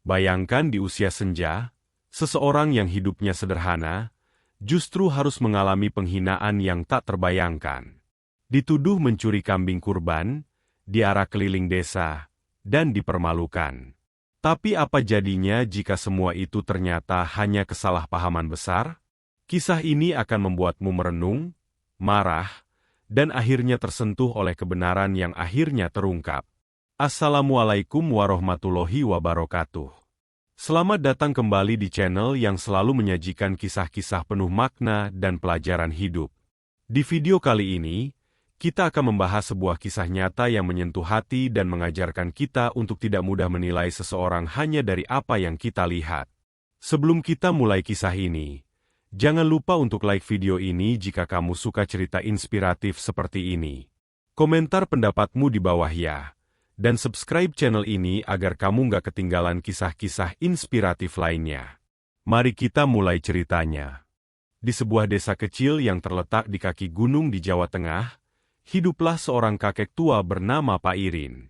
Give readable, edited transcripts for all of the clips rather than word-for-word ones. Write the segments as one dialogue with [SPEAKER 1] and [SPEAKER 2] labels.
[SPEAKER 1] Bayangkan di usia senja, seseorang yang hidupnya sederhana, justru harus mengalami penghinaan yang tak terbayangkan. Dituduh mencuri kambing kurban, diarak keliling desa, dan dipermalukan. Tapi apa jadinya jika semua itu ternyata hanya kesalahpahaman besar? Kisah ini akan membuatmu merenung, marah, dan akhirnya tersentuh oleh kebenaran yang akhirnya terungkap. Assalamualaikum warahmatullahi wabarakatuh. Selamat datang kembali di channel yang selalu menyajikan kisah-kisah penuh makna dan pelajaran hidup. Di video kali ini, kita akan membahas sebuah kisah nyata yang menyentuh hati dan mengajarkan kita untuk tidak mudah menilai seseorang hanya dari apa yang kita lihat. Sebelum kita mulai kisah ini, jangan lupa untuk like video ini jika kamu suka cerita inspiratif seperti ini. Komentar pendapatmu di bawah ya. Dan subscribe channel ini agar kamu nggak ketinggalan kisah-kisah inspiratif lainnya. Mari kita mulai ceritanya. Di sebuah desa kecil yang terletak di kaki gunung di Jawa Tengah, hiduplah seorang kakek tua bernama Pak Irin.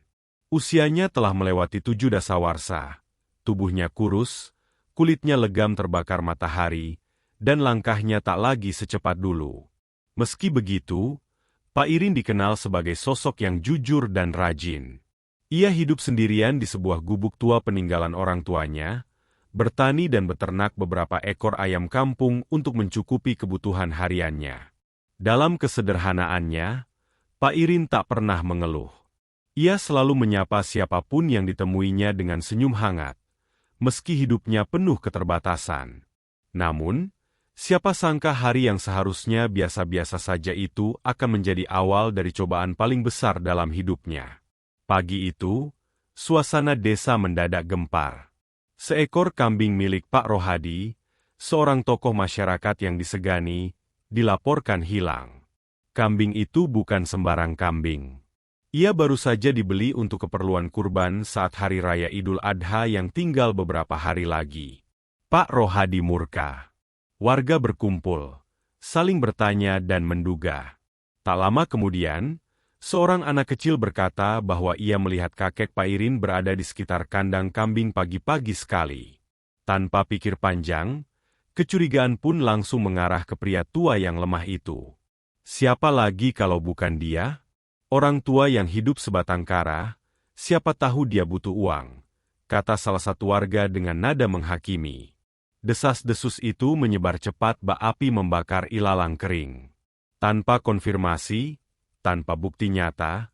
[SPEAKER 1] Usianya telah melewati 7 dasawarsa, tubuhnya kurus, kulitnya legam terbakar matahari, dan langkahnya tak lagi secepat dulu. Meski begitu, Pak Irin dikenal sebagai sosok yang jujur dan rajin. Ia hidup sendirian di sebuah gubuk tua peninggalan orang tuanya, bertani dan beternak beberapa ekor ayam kampung untuk mencukupi kebutuhan hariannya. Dalam kesederhanaannya, Pak Irin tak pernah mengeluh. Ia selalu menyapa siapapun yang ditemuinya dengan senyum hangat, meski hidupnya penuh keterbatasan. Namun, siapa sangka hari yang seharusnya biasa-biasa saja itu akan menjadi awal dari cobaan paling besar dalam hidupnya. Pagi itu, suasana desa mendadak gempar. Seekor kambing milik Pak Rohadi, seorang tokoh masyarakat yang disegani, dilaporkan hilang. Kambing itu bukan sembarang kambing. Ia baru saja dibeli untuk keperluan kurban saat Hari Raya Idul Adha yang tinggal beberapa hari lagi. Pak Rohadi murka. Warga berkumpul, saling bertanya dan menduga. Tak lama kemudian, seorang anak kecil berkata bahwa ia melihat kakek Pak Irin berada di sekitar kandang kambing pagi-pagi sekali. Tanpa pikir panjang, kecurigaan pun langsung mengarah ke pria tua yang lemah itu. Siapa lagi kalau bukan dia? Orang tua yang hidup sebatang kara, siapa tahu dia butuh uang, kata salah satu warga dengan nada menghakimi. Desas-desus itu menyebar cepat bak api membakar ilalang kering. Tanpa konfirmasi, tanpa bukti nyata,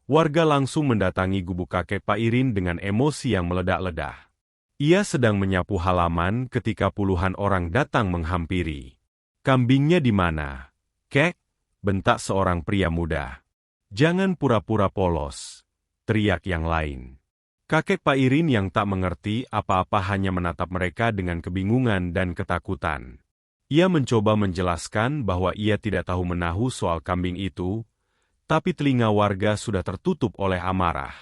[SPEAKER 1] warga langsung mendatangi gubuk kakek Pak Irin dengan emosi yang meledak-ledak. Ia sedang menyapu halaman ketika puluhan orang datang menghampiri. "Kambingnya di mana, Kek?" bentak seorang pria muda. "Jangan pura-pura polos," teriak yang lain. Kakek Pak Irin yang tak mengerti apa-apa hanya menatap mereka dengan kebingungan dan ketakutan. Ia mencoba menjelaskan bahwa ia tidak tahu menahu soal kambing itu, tapi telinga warga sudah tertutup oleh amarah.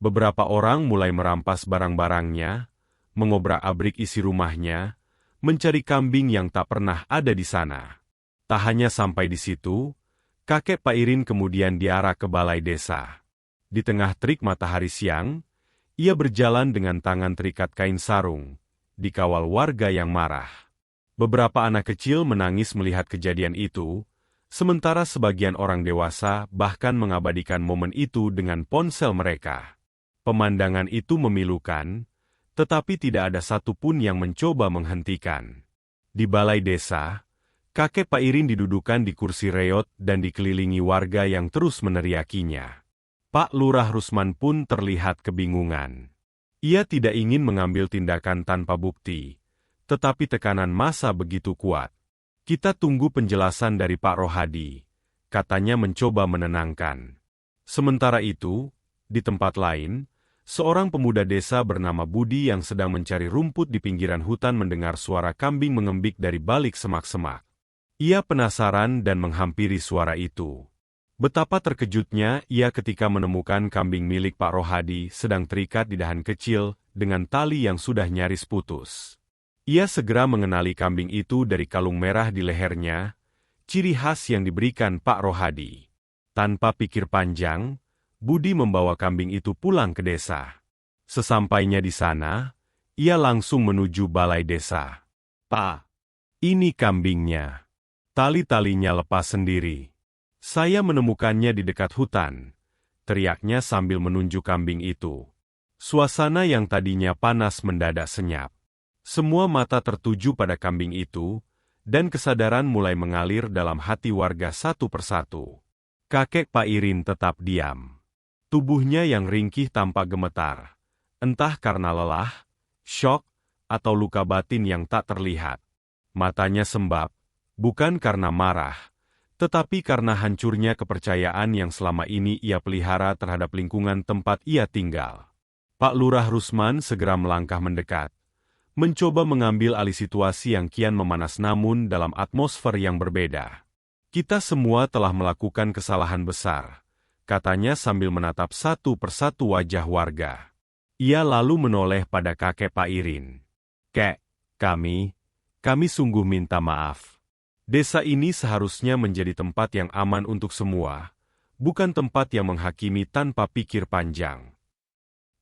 [SPEAKER 1] Beberapa orang mulai merampas barang-barangnya, mengobrak-abrik isi rumahnya, mencari kambing yang tak pernah ada di sana. Tak hanya sampai di situ, kakek Pak Irin kemudian diarak ke balai desa. Di tengah terik matahari siang, ia berjalan dengan tangan terikat kain sarung, dikawal warga yang marah. Beberapa anak kecil menangis melihat kejadian itu, sementara sebagian orang dewasa bahkan mengabadikan momen itu dengan ponsel mereka. Pemandangan itu memilukan, tetapi tidak ada satupun yang mencoba menghentikan. Di balai desa, kakek Pak Irin didudukan di kursi reot dan dikelilingi warga yang terus meneriakinya. Pak Lurah Rusman pun terlihat kebingungan. Ia tidak ingin mengambil tindakan tanpa bukti, tetapi tekanan massa begitu kuat. "Kita tunggu penjelasan dari Pak Rohadi," katanya mencoba menenangkan. Sementara itu, di tempat lain, seorang pemuda desa bernama Budi yang sedang mencari rumput di pinggiran hutan mendengar suara kambing mengembik dari balik semak-semak. Ia penasaran dan menghampiri suara itu. Betapa terkejutnya ia ketika menemukan kambing milik Pak Rohadi sedang terikat di dahan kecil dengan tali yang sudah nyaris putus. Ia segera mengenali kambing itu dari kalung merah di lehernya, ciri khas yang diberikan Pak Rohadi. Tanpa pikir panjang, Budi membawa kambing itu pulang ke desa. Sesampainya di sana, Ia langsung menuju balai desa. "Pak, ini kambingnya. Tali-talinya lepas sendiri. Saya menemukannya di dekat hutan," teriaknya sambil menunjuk kambing itu. Suasana yang tadinya panas mendadak senyap. Semua mata tertuju pada kambing itu, dan kesadaran mulai mengalir dalam hati warga satu persatu. Kakek Pak Irin tetap diam. Tubuhnya yang ringkih tampak gemetar, entah karena lelah, syok, atau luka batin yang tak terlihat. Matanya sembab, bukan karena marah, tetapi karena hancurnya kepercayaan yang selama ini ia pelihara terhadap lingkungan tempat ia tinggal. Pak Lurah Rusman segera melangkah mendekat, mencoba mengambil alih situasi yang kian memanas namun dalam atmosfer yang berbeda. "Kita semua telah melakukan kesalahan besar," katanya sambil menatap satu persatu wajah warga. Ia lalu menoleh pada kakek Pak Irin. "Kek, kami sungguh minta maaf. Desa ini seharusnya menjadi tempat yang aman untuk semua, bukan tempat yang menghakimi tanpa pikir panjang."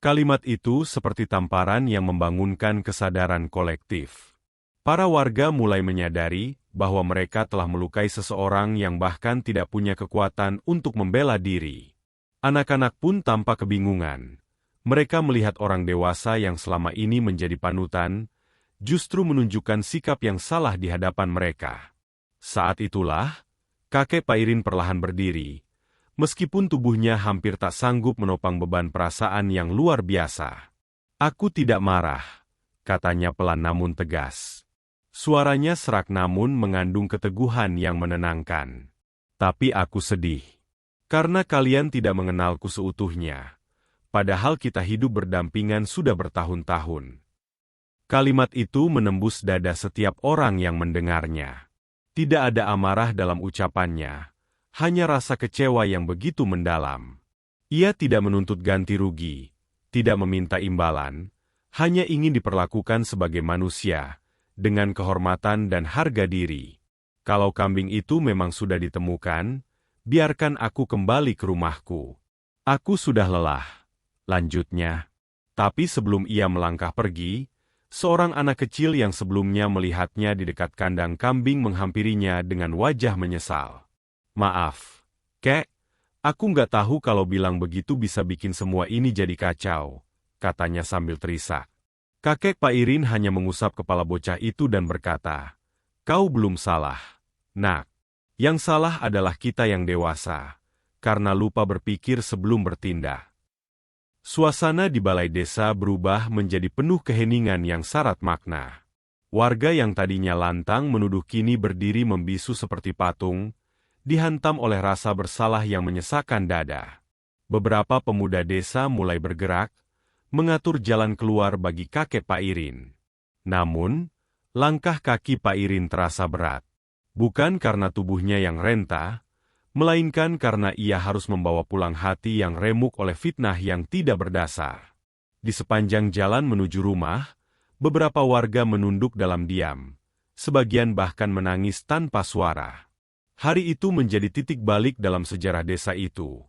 [SPEAKER 1] Kalimat itu seperti tamparan yang membangunkan kesadaran kolektif. Para warga mulai menyadari bahwa mereka telah melukai seseorang yang bahkan tidak punya kekuatan untuk membela diri. Anak-anak pun tampak kebingungan. Mereka melihat orang dewasa yang selama ini menjadi panutan, justru menunjukkan sikap yang salah di hadapan mereka. Saat itulah, kakek Pak Irin perlahan berdiri, meskipun tubuhnya hampir tak sanggup menopang beban perasaan yang luar biasa. "Aku tidak marah," katanya pelan namun tegas. Suaranya serak namun mengandung keteguhan yang menenangkan. "Tapi aku sedih. Karena kalian tidak mengenalku seutuhnya. Padahal kita hidup berdampingan sudah bertahun-tahun." Kalimat itu menembus dada setiap orang yang mendengarnya. Tidak ada amarah dalam ucapannya, hanya rasa kecewa yang begitu mendalam. Ia tidak menuntut ganti rugi, tidak meminta imbalan, hanya ingin diperlakukan sebagai manusia, dengan kehormatan dan harga diri. "Kalau kambing itu memang sudah ditemukan, biarkan aku kembali ke rumahku. Aku sudah lelah," lanjutnya. Tapi sebelum ia melangkah pergi, seorang anak kecil yang sebelumnya melihatnya di dekat kandang kambing menghampirinya dengan wajah menyesal. "Maaf, Kek, aku nggak tahu kalau bilang begitu bisa bikin semua ini jadi kacau," katanya sambil terisak. Kakek Pak Irin hanya mengusap kepala bocah itu dan berkata, "Kau belum salah, Nak. Yang salah adalah kita yang dewasa, karena lupa berpikir sebelum bertindak." Suasana di balai desa berubah menjadi penuh keheningan yang syarat makna. Warga yang tadinya lantang menuduh kini berdiri membisu seperti patung, dihantam oleh rasa bersalah yang menyesakkan dada. Beberapa pemuda desa mulai bergerak, mengatur jalan keluar bagi kakek Pak Irin. Namun, langkah kaki Pak Irin terasa berat. Bukan karena tubuhnya yang renta, melainkan karena ia harus membawa pulang hati yang remuk oleh fitnah yang tidak berdasar. Di sepanjang jalan menuju rumah, beberapa warga menunduk dalam diam, sebagian bahkan menangis tanpa suara. Hari itu menjadi titik balik dalam sejarah desa itu,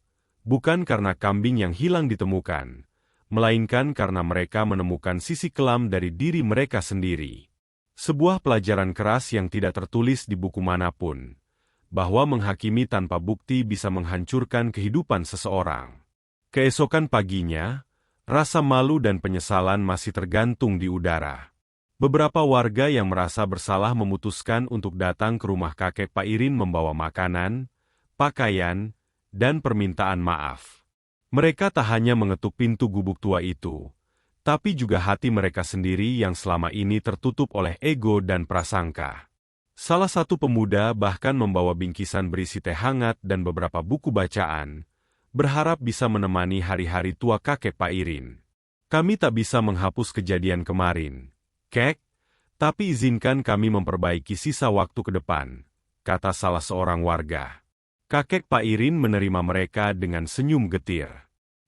[SPEAKER 1] bukan karena kambing yang hilang ditemukan, melainkan karena mereka menemukan sisi kelam dari diri mereka sendiri. Sebuah pelajaran keras yang tidak tertulis di buku manapun, bahwa menghakimi tanpa bukti bisa menghancurkan kehidupan seseorang. Keesokan paginya, rasa malu dan penyesalan masih tergantung di udara. Beberapa warga yang merasa bersalah memutuskan untuk datang ke rumah kakek Pak Irin membawa makanan, pakaian, dan permintaan maaf. Mereka tak hanya mengetuk pintu gubuk tua itu, tapi juga hati mereka sendiri yang selama ini tertutup oleh ego dan prasangka. Salah satu pemuda bahkan membawa bingkisan berisi teh hangat dan beberapa buku bacaan, berharap bisa menemani hari-hari tua kakek Pak Irin. "Kami tak bisa menghapus kejadian kemarin, Kek, tapi izinkan kami memperbaiki sisa waktu ke depan," kata salah seorang warga. Kakek Pak Irin menerima mereka dengan senyum getir.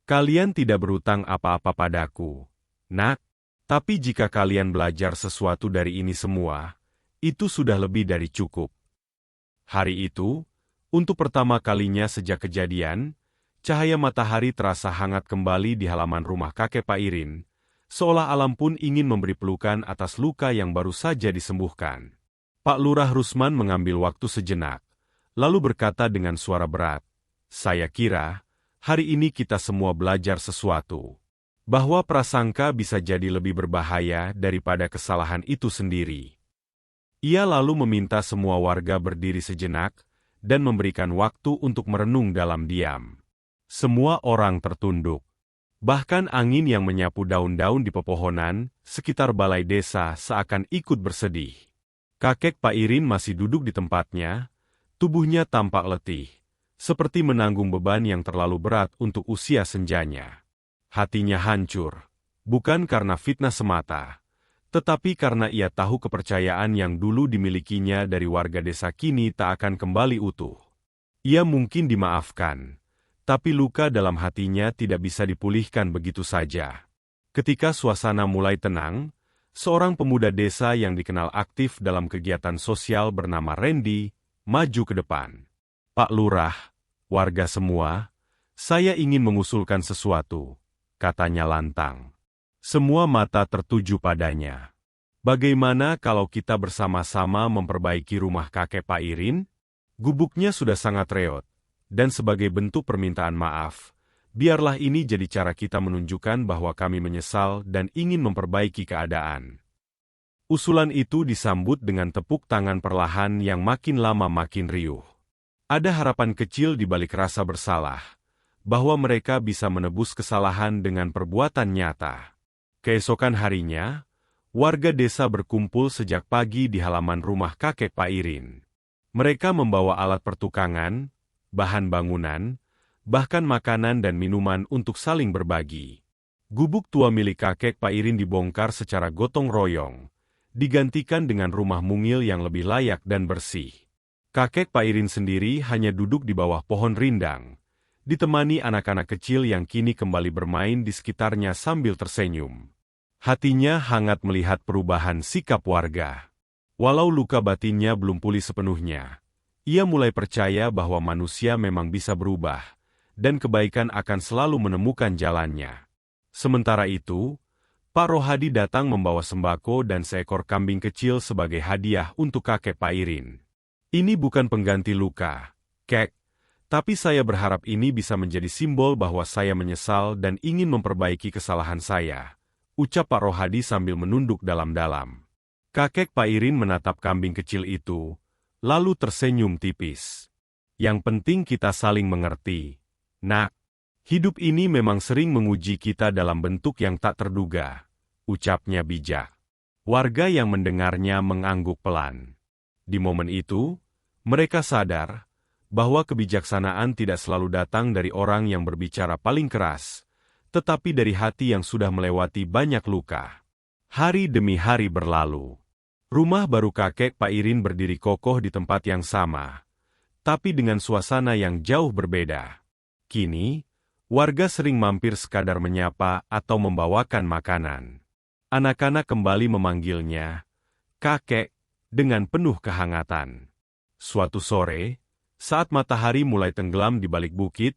[SPEAKER 1] "Kalian tidak berutang apa-apa padaku, Nak, tapi jika kalian belajar sesuatu dari ini semua, itu sudah lebih dari cukup." Hari itu, untuk pertama kalinya sejak kejadian, cahaya matahari terasa hangat kembali di halaman rumah kakek Pak Irin, seolah alam pun ingin memberi pelukan atas luka yang baru saja disembuhkan. Pak Lurah Rusman mengambil waktu sejenak, lalu berkata dengan suara berat, "Saya kira, hari ini kita semua belajar sesuatu. Bahwa prasangka bisa jadi lebih berbahaya daripada kesalahan itu sendiri." Ia lalu meminta semua warga berdiri sejenak dan memberikan waktu untuk merenung dalam diam. Semua orang tertunduk. Bahkan angin yang menyapu daun-daun di pepohonan sekitar balai desa seakan ikut bersedih. Kakek Pak Irin masih duduk di tempatnya, tubuhnya tampak letih, seperti menanggung beban yang terlalu berat untuk usia senjanya. Hatinya hancur, bukan karena fitnah semata, tetapi karena ia tahu kepercayaan yang dulu dimilikinya dari warga desa kini tak akan kembali utuh. Ia mungkin dimaafkan, tapi luka dalam hatinya tidak bisa dipulihkan begitu saja. Ketika suasana mulai tenang, seorang pemuda desa yang dikenal aktif dalam kegiatan sosial bernama Randy maju ke depan. "Pak Lurah, warga semua, saya ingin mengusulkan sesuatu," katanya lantang. Semua mata tertuju padanya. "Bagaimana kalau kita bersama-sama memperbaiki rumah kakek Pak Irin?" Gubuknya sudah sangat reot, dan sebagai bentuk permintaan maaf, biarlah ini jadi cara kita menunjukkan bahwa kami menyesal dan ingin memperbaiki keadaan. Usulan itu disambut dengan tepuk tangan perlahan yang makin lama makin riuh. Ada harapan kecil di balik rasa bersalah, bahwa mereka bisa menebus kesalahan dengan perbuatan nyata. Keesokan harinya, warga desa berkumpul sejak pagi di halaman rumah kakek Pak Irin. Mereka membawa alat pertukangan, bahan bangunan, bahkan makanan dan minuman untuk saling berbagi. Gubuk tua milik kakek Pak Irin dibongkar secara gotong royong, digantikan dengan rumah mungil yang lebih layak dan bersih. Kakek Pak Irin sendiri hanya duduk di bawah pohon rindang, ditemani anak-anak kecil yang kini kembali bermain di sekitarnya sambil tersenyum. Hatinya hangat melihat perubahan sikap warga. Walau luka batinnya belum pulih sepenuhnya, ia mulai percaya bahwa manusia memang bisa berubah, dan kebaikan akan selalu menemukan jalannya. Sementara itu, Pak Rohadi datang membawa sembako dan seekor kambing kecil sebagai hadiah untuk kakek Pak Irin. "Ini bukan pengganti luka, Kek, tapi saya berharap ini bisa menjadi simbol bahwa saya menyesal dan ingin memperbaiki kesalahan saya," ucap Pak Rohadi sambil menunduk dalam-dalam. Kakek Pak Irin menatap kambing kecil itu, lalu tersenyum tipis. "Yang penting kita saling mengerti, Nak. Hidup ini memang sering menguji kita dalam bentuk yang tak terduga," ucapnya bijak. Warga yang mendengarnya mengangguk pelan. Di momen itu, mereka sadar bahwa kebijaksanaan tidak selalu datang dari orang yang berbicara paling keras, tetapi dari hati yang sudah melewati banyak luka. Hari demi hari berlalu. Rumah baru kakek Pak Irin berdiri kokoh di tempat yang sama, tapi dengan suasana yang jauh berbeda. Kini, warga sering mampir sekadar menyapa atau membawakan makanan. Anak-anak kembali memanggilnya kakek dengan penuh kehangatan. Suatu sore, saat matahari mulai tenggelam di balik bukit,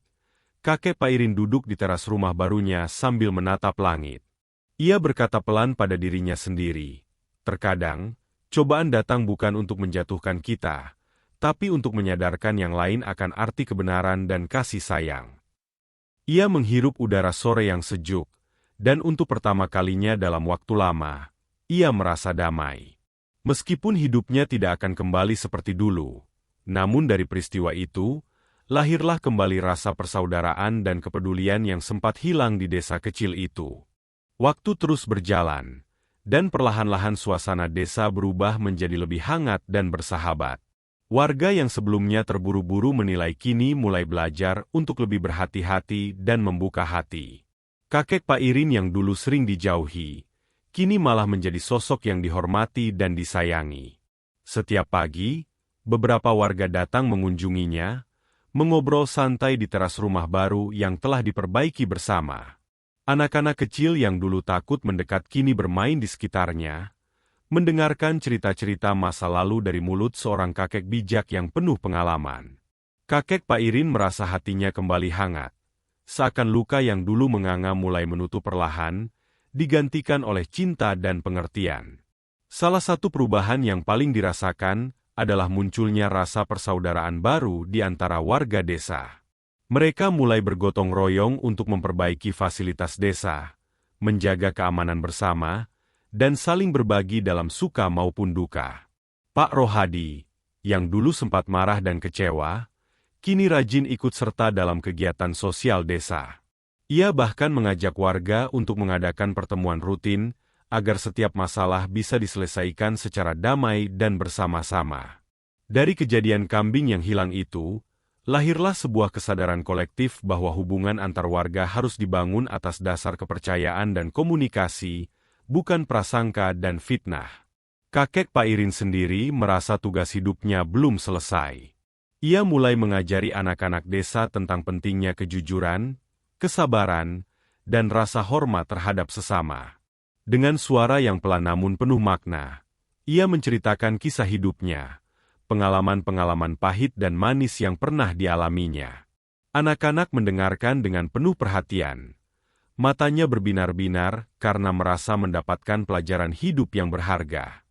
[SPEAKER 1] kakek Pak Irin duduk di teras rumah barunya sambil menatap langit. Ia berkata pelan pada dirinya sendiri, "Terkadang, cobaan datang bukan untuk menjatuhkan kita, tapi untuk menyadarkan yang lain akan arti kebenaran dan kasih sayang." Ia menghirup udara sore yang sejuk, dan untuk pertama kalinya dalam waktu lama, ia merasa damai. Meskipun hidupnya tidak akan kembali seperti dulu, namun dari peristiwa itu, lahirlah kembali rasa persaudaraan dan kepedulian yang sempat hilang di desa kecil itu. Waktu terus berjalan, dan perlahan-lahan suasana desa berubah menjadi lebih hangat dan bersahabat. Warga yang sebelumnya terburu-buru menilai kini mulai belajar untuk lebih berhati-hati dan membuka hati. Kakek Pak Irin yang dulu sering dijauhi, kini malah menjadi sosok yang dihormati dan disayangi. Setiap pagi, beberapa warga datang mengunjunginya, mengobrol santai di teras rumah baru yang telah diperbaiki bersama. Anak-anak kecil yang dulu takut mendekat kini bermain di sekitarnya, mendengarkan cerita-cerita masa lalu dari mulut seorang kakek bijak yang penuh pengalaman. Kakek Pak Irin merasa hatinya kembali hangat, seakan luka yang dulu menganga mulai menutup perlahan, digantikan oleh cinta dan pengertian. Salah satu perubahan yang paling dirasakan adalah munculnya rasa persaudaraan baru di antara warga desa. Mereka mulai bergotong royong untuk memperbaiki fasilitas desa, menjaga keamanan bersama, dan saling berbagi dalam suka maupun duka. Pak Rohadi, yang dulu sempat marah dan kecewa, kini rajin ikut serta dalam kegiatan sosial desa. Ia bahkan mengajak warga untuk mengadakan pertemuan rutin agar setiap masalah bisa diselesaikan secara damai dan bersama-sama. Dari kejadian kambing yang hilang itu, lahirlah sebuah kesadaran kolektif bahwa hubungan antar warga harus dibangun atas dasar kepercayaan dan komunikasi, bukan prasangka dan fitnah. Kakek Pak Irin sendiri merasa tugas hidupnya belum selesai. Ia mulai mengajari anak-anak desa tentang pentingnya kejujuran, kesabaran, dan rasa hormat terhadap sesama. Dengan suara yang pelan namun penuh makna, ia menceritakan kisah hidupnya, pengalaman-pengalaman pahit dan manis yang pernah dialaminya. Anak-anak mendengarkan dengan penuh perhatian. Matanya berbinar-binar karena merasa mendapatkan pelajaran hidup yang berharga.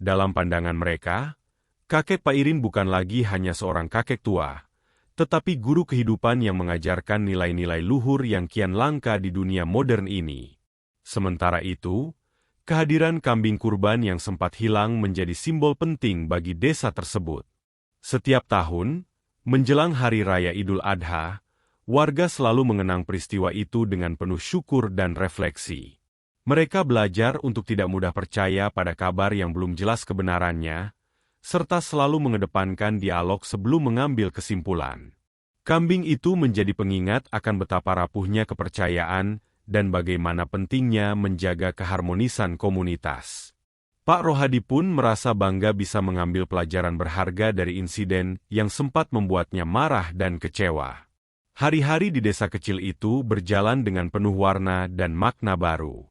[SPEAKER 1] Dalam pandangan mereka, kakek Pak Irin bukan lagi hanya seorang kakek tua, tetapi guru kehidupan yang mengajarkan nilai-nilai luhur yang kian langka di dunia modern ini. Sementara itu, kehadiran kambing kurban yang sempat hilang menjadi simbol penting bagi desa tersebut. Setiap tahun, menjelang Hari Raya Idul Adha, warga selalu mengenang peristiwa itu dengan penuh syukur dan refleksi. Mereka belajar untuk tidak mudah percaya pada kabar yang belum jelas kebenarannya, serta selalu mengedepankan dialog sebelum mengambil kesimpulan. Kambing itu menjadi pengingat akan betapa rapuhnya kepercayaan dan bagaimana pentingnya menjaga keharmonisan komunitas. Pak Rohadi pun merasa bangga bisa mengambil pelajaran berharga dari insiden yang sempat membuatnya marah dan kecewa. Hari-hari di desa kecil itu berjalan dengan penuh warna dan makna baru.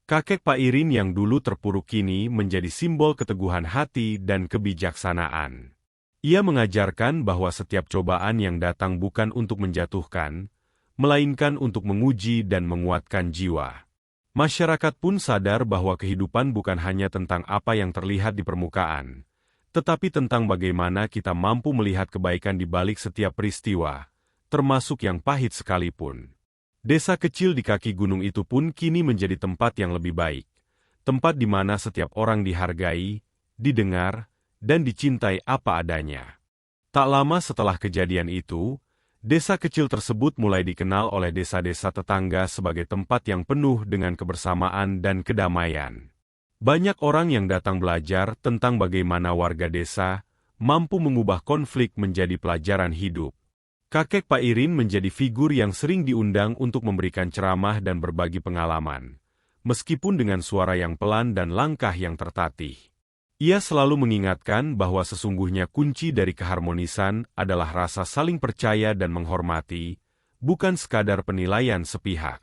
[SPEAKER 1] Kakek Pak Irin yang dulu terpuruk kini menjadi simbol keteguhan hati dan kebijaksanaan. Ia mengajarkan bahwa setiap cobaan yang datang bukan untuk menjatuhkan, melainkan untuk menguji dan menguatkan jiwa. Masyarakat pun sadar bahwa kehidupan bukan hanya tentang apa yang terlihat di permukaan, tetapi tentang bagaimana kita mampu melihat kebaikan di balik setiap peristiwa, termasuk yang pahit sekalipun. Desa kecil di kaki gunung itu pun kini menjadi tempat yang lebih baik, tempat di mana setiap orang dihargai, didengar, dan dicintai apa adanya. Tak lama setelah kejadian itu, desa kecil tersebut mulai dikenal oleh desa-desa tetangga sebagai tempat yang penuh dengan kebersamaan dan kedamaian. Banyak orang yang datang belajar tentang bagaimana warga desa mampu mengubah konflik menjadi pelajaran hidup. Kakek Pak Irin menjadi figur yang sering diundang untuk memberikan ceramah dan berbagi pengalaman, meskipun dengan suara yang pelan dan langkah yang tertatih. Ia selalu mengingatkan bahwa sesungguhnya kunci dari keharmonisan adalah rasa saling percaya dan menghormati, bukan sekadar penilaian sepihak.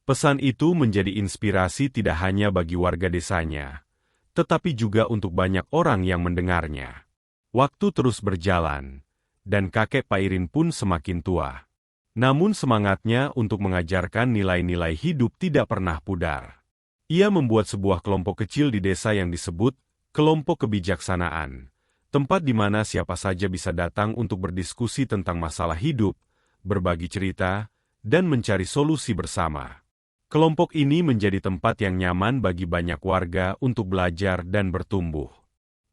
[SPEAKER 1] Pesan itu menjadi inspirasi tidak hanya bagi warga desanya, tetapi juga untuk banyak orang yang mendengarnya. Waktu terus berjalan, dan kakek Pak Irin pun semakin tua. Namun semangatnya untuk mengajarkan nilai-nilai hidup tidak pernah pudar. Ia membuat sebuah kelompok kecil di desa yang disebut Kelompok Kebijaksanaan, tempat di mana siapa saja bisa datang untuk berdiskusi tentang masalah hidup, berbagi cerita, dan mencari solusi bersama. Kelompok ini menjadi tempat yang nyaman bagi banyak warga untuk belajar dan bertumbuh.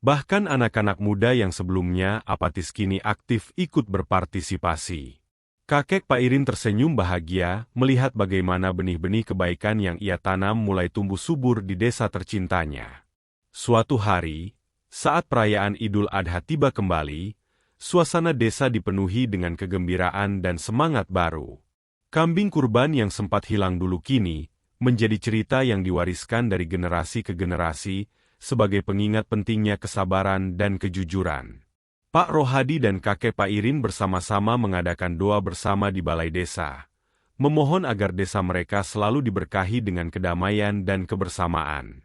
[SPEAKER 1] Bahkan anak-anak muda yang sebelumnya apatis kini aktif ikut berpartisipasi. Kakek Pak Irin tersenyum bahagia melihat bagaimana benih-benih kebaikan yang ia tanam mulai tumbuh subur di desa tercintanya. Suatu hari, saat perayaan Idul Adha tiba kembali, suasana desa dipenuhi dengan kegembiraan dan semangat baru. Kambing kurban yang sempat hilang dulu kini menjadi cerita yang diwariskan dari generasi ke generasi sebagai pengingat pentingnya kesabaran dan kejujuran. Pak Rohadi dan kakek Pak Irin bersama-sama mengadakan doa bersama di balai desa, memohon agar desa mereka selalu diberkahi dengan kedamaian dan kebersamaan.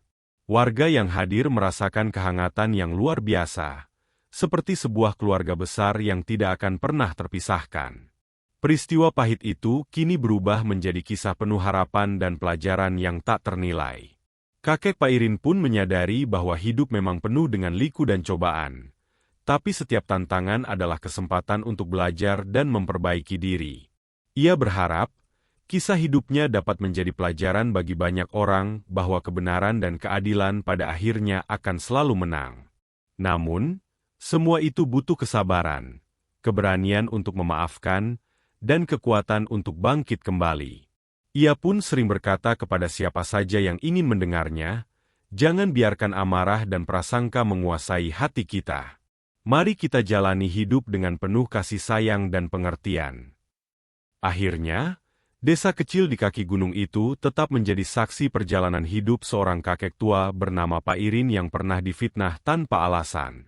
[SPEAKER 1] Warga yang hadir merasakan kehangatan yang luar biasa, seperti sebuah keluarga besar yang tidak akan pernah terpisahkan. Peristiwa pahit itu kini berubah menjadi kisah penuh harapan dan pelajaran yang tak ternilai. Kakek Pairin pun menyadari bahwa hidup memang penuh dengan liku dan cobaan. Tapi setiap tantangan adalah kesempatan untuk belajar dan memperbaiki diri. Ia berharap, kisah hidupnya dapat menjadi pelajaran bagi banyak orang bahwa kebenaran dan keadilan pada akhirnya akan selalu menang. Namun, semua itu butuh kesabaran, keberanian untuk memaafkan, dan kekuatan untuk bangkit kembali. Ia pun sering berkata kepada siapa saja yang ingin mendengarnya, jangan biarkan amarah dan prasangka menguasai hati kita. Mari kita jalani hidup dengan penuh kasih sayang dan pengertian. Akhirnya, desa kecil di kaki gunung itu tetap menjadi saksi perjalanan hidup seorang kakek tua bernama Pairin yang pernah difitnah tanpa alasan.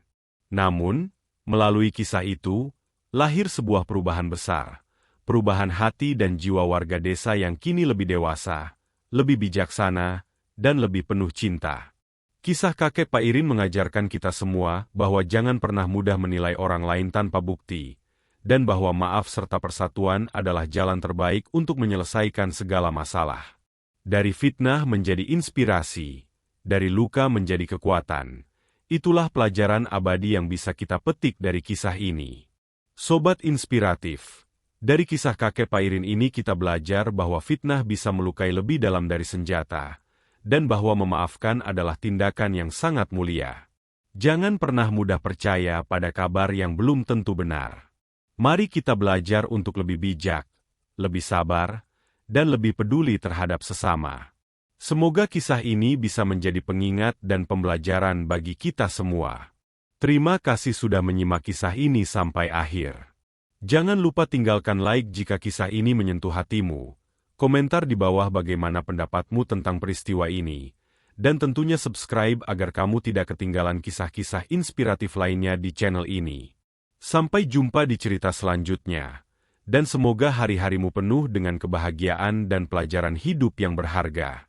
[SPEAKER 1] Namun, melalui kisah itu, lahir sebuah perubahan besar. Perubahan hati dan jiwa warga desa yang kini lebih dewasa, lebih bijaksana, dan lebih penuh cinta. Kisah kakek Pairin mengajarkan kita semua bahwa jangan pernah mudah menilai orang lain tanpa bukti, dan bahwa maaf serta persatuan adalah jalan terbaik untuk menyelesaikan segala masalah. Dari fitnah menjadi inspirasi, dari luka menjadi kekuatan. Itulah pelajaran abadi yang bisa kita petik dari kisah ini. Sobat inspiratif. Dari kisah kakek Pairin ini kita belajar bahwa fitnah bisa melukai lebih dalam dari senjata, dan bahwa memaafkan adalah tindakan yang sangat mulia. Jangan pernah mudah percaya pada kabar yang belum tentu benar. Mari kita belajar untuk lebih bijak, lebih sabar, dan lebih peduli terhadap sesama. Semoga kisah ini bisa menjadi pengingat dan pembelajaran bagi kita semua. Terima kasih sudah menyimak kisah ini sampai akhir. Jangan lupa tinggalkan like jika kisah ini menyentuh hatimu, komentar di bawah bagaimana pendapatmu tentang peristiwa ini, dan tentunya subscribe agar kamu tidak ketinggalan kisah-kisah inspiratif lainnya di channel ini. Sampai jumpa di cerita selanjutnya, dan semoga hari-harimu penuh dengan kebahagiaan dan pelajaran hidup yang berharga.